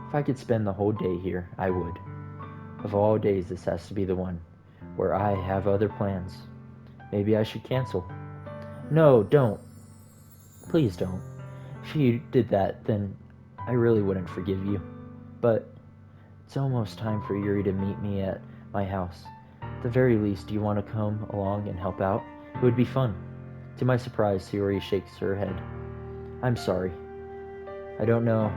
If I could spend the whole day here, I would. Of all days, this has to be the one where I have other plans. Maybe I should cancel. No, don't. Please don't. If you did that, then I really wouldn't forgive you. But it's almost time for Yuri to meet me at my house. At the very least, do you want to come along and help out? It would be fun. To my surprise, Sayori shakes her head. I'm sorry. I don't know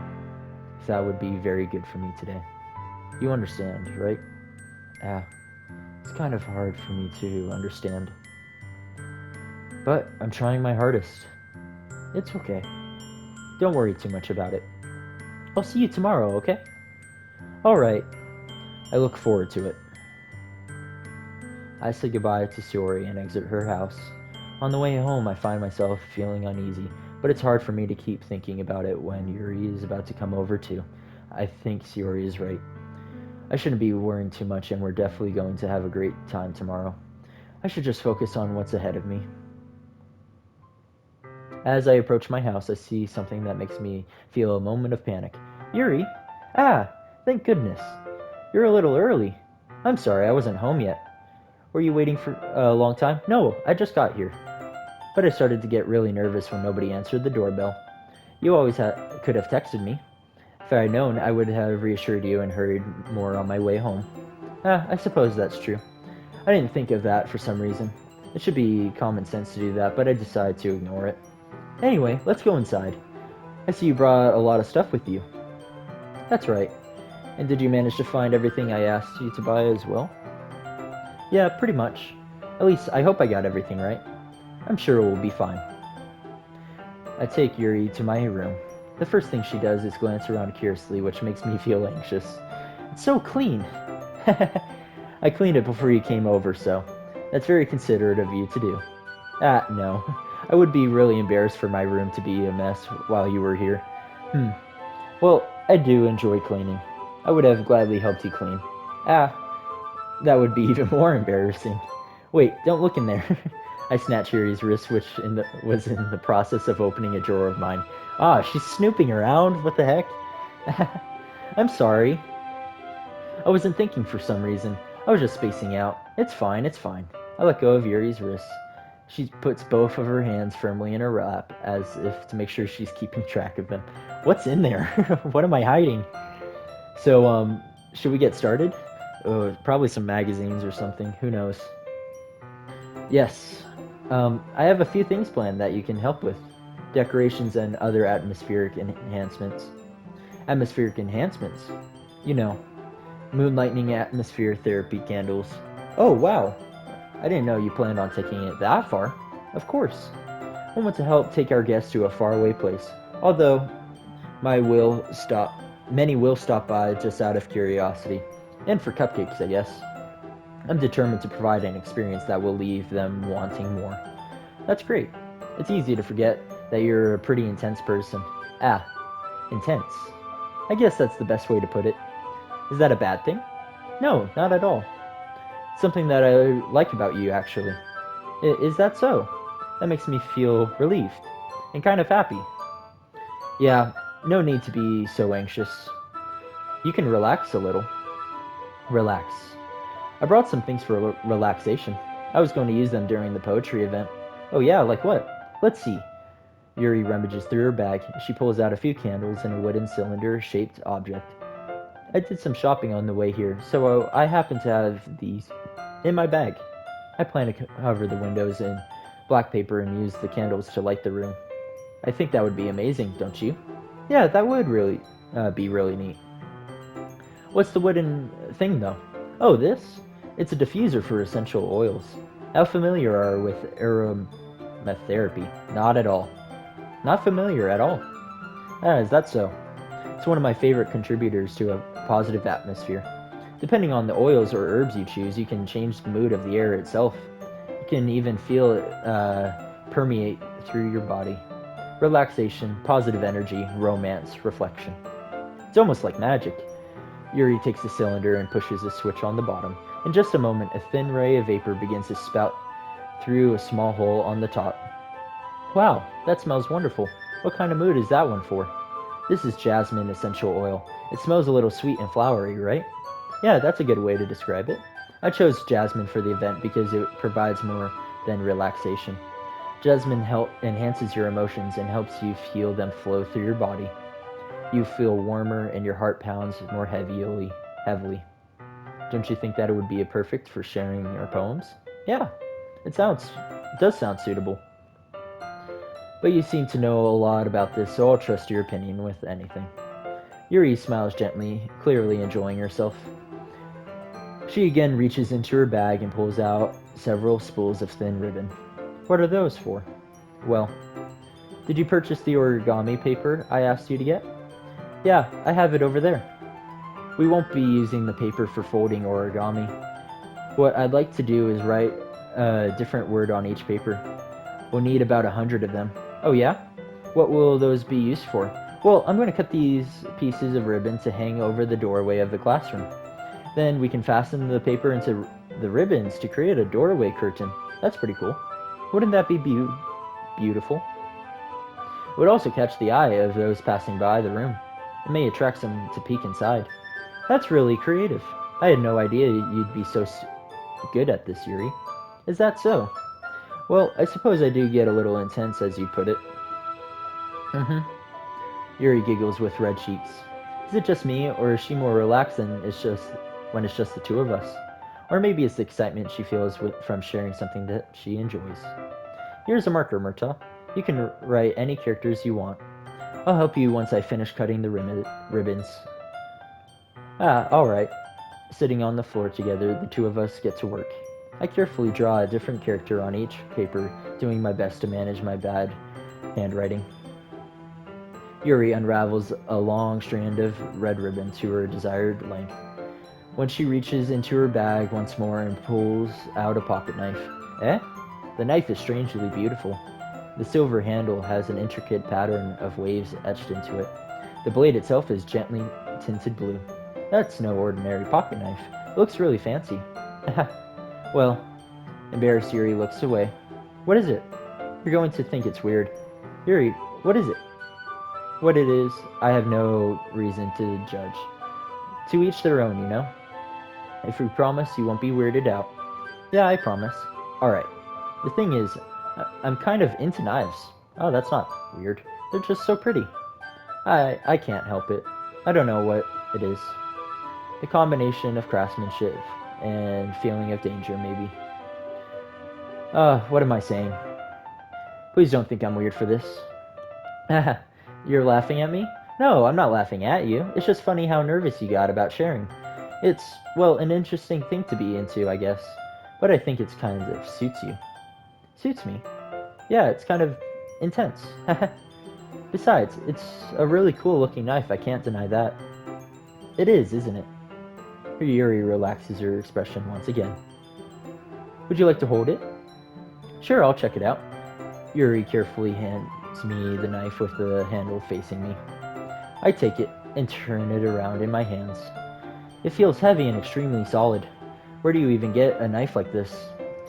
if that would be very good for me today. You understand, right? It's kind of hard for me to understand. But I'm trying my hardest. It's okay. Don't worry too much about it. I'll see you tomorrow, okay? Alright. I look forward to it. I say goodbye to Sayori and exit her house. On the way home, I find myself feeling uneasy, but it's hard for me to keep thinking about it when Yuri is about to come over too. I think Sayori is right. I shouldn't be worrying too much, and we're definitely going to have a great time tomorrow. I should just focus on what's ahead of me. As I approach my house, I see something that makes me feel a moment of panic. Yuri? Thank goodness. You're a little early. I'm sorry, I wasn't home yet. Were you waiting for a long time? No, I just got here. But I started to get really nervous when nobody answered the doorbell. You always could have texted me. If I had known, I would have reassured you and hurried more on my way home. I suppose that's true. I didn't think of that for some reason. It should be common sense to do that, but I decided to ignore it. Anyway, let's go inside. I see you brought a lot of stuff with you. That's right. And did you manage to find everything I asked you to buy as well? Yeah, pretty much. At least, I hope I got everything right. I'm sure it will be fine. I take Yuri to my room. The first thing she does is glance around curiously, which makes me feel anxious. It's so clean. I cleaned it before you came over, so that's very considerate of you to do. No. I would be really embarrassed for my room to be a mess while you were here. Hmm. Well, I do enjoy cleaning. I would have gladly helped you clean. Ah, that would be even more embarrassing. Wait, don't look in there. I snatch Yuri's wrist, which was in the process of opening a drawer of mine. Ah, she's snooping around? What the heck? I'm sorry. I wasn't thinking for some reason. I was just spacing out. It's fine, it's fine. I let go of Yuri's wrist. She puts both of her hands firmly in her lap, as if to make sure she's keeping track of them. What's in there? What am I hiding? So, should we get started? Probably some magazines or something. Who knows? Yes. I have a few things planned that you can help with. Decorations and other atmospheric enhancements. Atmospheric enhancements? You know, moonlightning atmosphere therapy candles. Oh, wow. I didn't know you planned on taking it that far. Of course. I want to help take our guests to a faraway place. Although, my will stop. Many will stop by just out of curiosity. And for cupcakes, I guess. I'm determined to provide an experience that will leave them wanting more. That's great. It's easy to forget that you're a pretty intense person. Ah, intense. I guess that's the best way to put it. Is that a bad thing? No, not at all. Something that I like about you, actually. Is that so? That makes me feel relieved and kind of happy. Yeah, no need to be so anxious. You can relax a little. Relax. I brought some things for relaxation. I was going to use them during the poetry event. Oh yeah, like what? Let's see. Yuri rummages through her bag. She pulls out a few candles and a wooden cylinder-shaped object. I did some shopping on the way here, so I happen to have these in my bag. I plan to cover the windows in black paper and use the candles to light the room. I think that would be amazing, don't you? Yeah, that would really be really neat. What's the wooden thing, though? Oh, this? It's a diffuser for essential oils. How familiar are you with aromatherapy? Not at all. Not familiar at all. Ah, is that so? It's one of my favorite contributors to a positive atmosphere. Depending on the oils or herbs you choose, you can change the mood of the air itself. You can even feel it permeate through your body. Relaxation, positive energy, romance, reflection. It's almost like magic. Yuri takes the cylinder and pushes a switch on the bottom. In just a moment, a thin ray of vapor begins to spout through a small hole on the top. Wow, that smells wonderful. What kind of mood is that one for? This is jasmine essential oil. It smells a little sweet and flowery, right? Yeah, that's a good way to describe it. I chose jasmine for the event because it provides more than relaxation. Jasmine enhances your emotions and helps you feel them flow through your body. You feel warmer and your heart pounds more heavily. Don't you think that it would be perfect for sharing your poems? Yeah, it does sound suitable. But you seem to know a lot about this, so I'll trust your opinion with anything. Yuri smiles gently, clearly enjoying herself. She again reaches into her bag and pulls out several spools of thin ribbon. What are those for? Well, did you purchase the origami paper I asked you to get? Yeah, I have it over there. We won't be using the paper for folding origami. What I'd like to do is write a different word on each paper. We'll need about 100 of them. Oh yeah? What will those be used for? Well, I'm going to cut these pieces of ribbon to hang over the doorway of the classroom. Then we can fasten the paper into the ribbons to create a doorway curtain. That's pretty cool. Wouldn't that be beautiful? It would also catch the eye of those passing by the room. It may attract some to peek inside. That's really creative. I had no idea you'd be so good at this, Yuri. Is that so? Well, I suppose I do get a little intense, as you put it. Mm-hmm. Yuri giggles with red cheeks. Is it just me, or is she more relaxed than when it's just the two of us? Or maybe it's the excitement she feels from sharing something that she enjoys. Here's a marker, Murtaugh. You can write any characters you want. I'll help you once I finish cutting the ribbons. Ah, alright. Sitting on the floor together, the two of us get to work. I carefully draw a different character on each paper, doing my best to manage my bad handwriting. Yuri unravels a long strand of red ribbon to her desired length. When she reaches into her bag once more and pulls out a pocket knife. Eh? The knife is strangely beautiful. The silver handle has an intricate pattern of waves etched into it. The blade itself is gently tinted blue. That's no ordinary pocket knife. It looks really fancy. Well, embarrassed Yuri looks away. What is it? You're going to think it's weird. Yuri, what is it? What it is, I have no reason to judge. To each their own, you know? If you promise, you won't be weirded out. Yeah, I promise. Alright. The thing is, I'm kind of into knives. Oh, that's not weird. They're just so pretty. I can't help it. I don't know what it is. The combination of craftsmanship and feeling of danger, maybe. What am I saying? Please don't think I'm weird for this. You're laughing at me? No, I'm not laughing at you. It's just funny how nervous you got about sharing. It's, well, an interesting thing to be into, I guess. But I think it's kind of suits you. Suits me? Yeah, it's kind of intense. Besides, it's a really cool looking knife, I can't deny that. It is, isn't it? Yuri relaxes her expression once again. Would you like to hold it? Sure, I'll check it out. Yuri carefully hands me the knife with the handle facing me. I take it and turn it around in my hands. It feels heavy and extremely solid. Where do you even get a knife like this?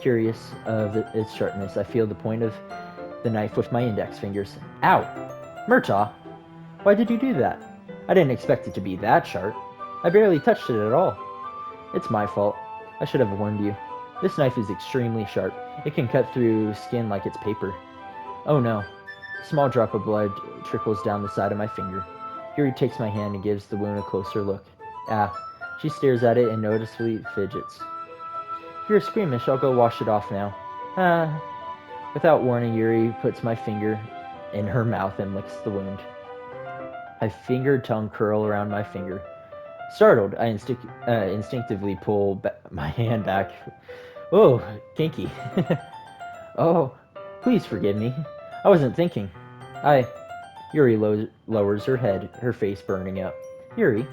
Curious of its sharpness, I feel the point of the knife with my index fingers. Ow! Murtaugh! Why did you do that? I didn't expect it to be that sharp. I barely touched it at all. It's my fault. I should have warned you. This knife is extremely sharp. It can cut through skin like it's paper. Oh no. A small drop of blood trickles down the side of my finger. Yuri takes my hand and gives the wound a closer look. Ah. She stares at it and noticeably fidgets. If you're squeamish, I'll go wash it off now. Without warning, Yuri puts my finger in her mouth and licks the wound. My fingered tongue curl around my finger. Startled, I instinctively pull my hand back. Oh, kinky. Oh, please forgive me. I wasn't thinking. Yuri lowers her head, her face burning up. Yuri,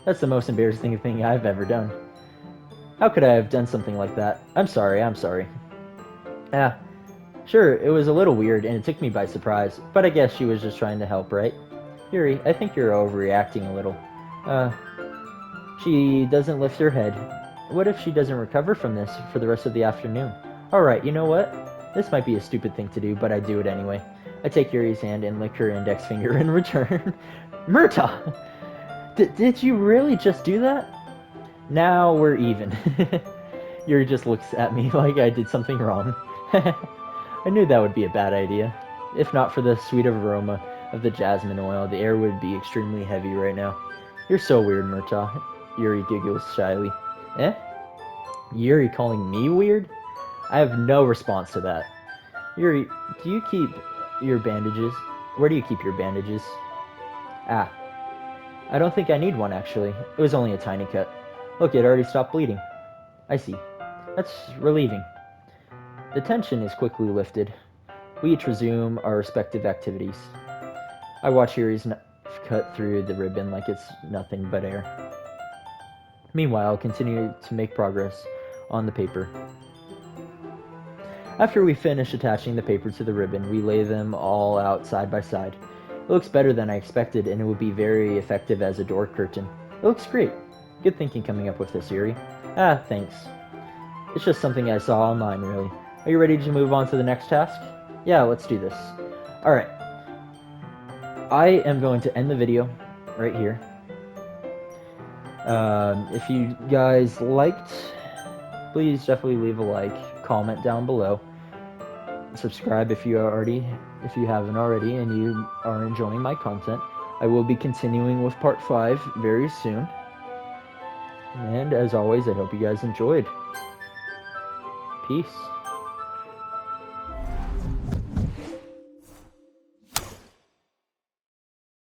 that's the most embarrassing thing I've ever done. How could I have done something like that? I'm sorry. Sure, it was a little weird and it took me by surprise, but I guess she was just trying to help, right? Yuri, I think you're overreacting a little. She doesn't lift her head. What if she doesn't recover from this for the rest of the afternoon? Alright, you know what? This might be a stupid thing to do, but I do it anyway. I take Yuri's hand and lick her index finger in return. Murtaugh! Did you really just do that? Now we're even. Yuri just looks at me like I did something wrong. I knew that would be a bad idea. If not for the sweet aroma of the jasmine oil, the air would be extremely heavy right now. You're so weird, Murtaugh. Yuri giggles shyly. Eh? Yuri calling me weird? I have no response to that. Yuri, do you keep your bandages? Where do you keep your bandages? Ah. I don't think I need one, actually. It was only a tiny cut. Look, it already stopped bleeding. I see. That's relieving. The tension is quickly lifted. We each resume our respective activities. I watch Yuri's knife cut through the ribbon like it's nothing but air. Meanwhile, I'll continue to make progress on the paper. After we finish attaching the paper to the ribbon, we lay them all out side by side. It looks better than I expected, and it would be very effective as a door curtain. It looks great. Good thinking coming up with this, Yuri. Thanks. It's just something I saw online, really. Are you ready to move on to the next task? Yeah, let's do this. Alright. I am going to end the video right here. If you guys liked, please definitely leave a like, comment down below, subscribe if you haven't already and you are enjoying my content. I will be continuing with part 5 very soon. And as always, I hope you guys enjoyed. Peace.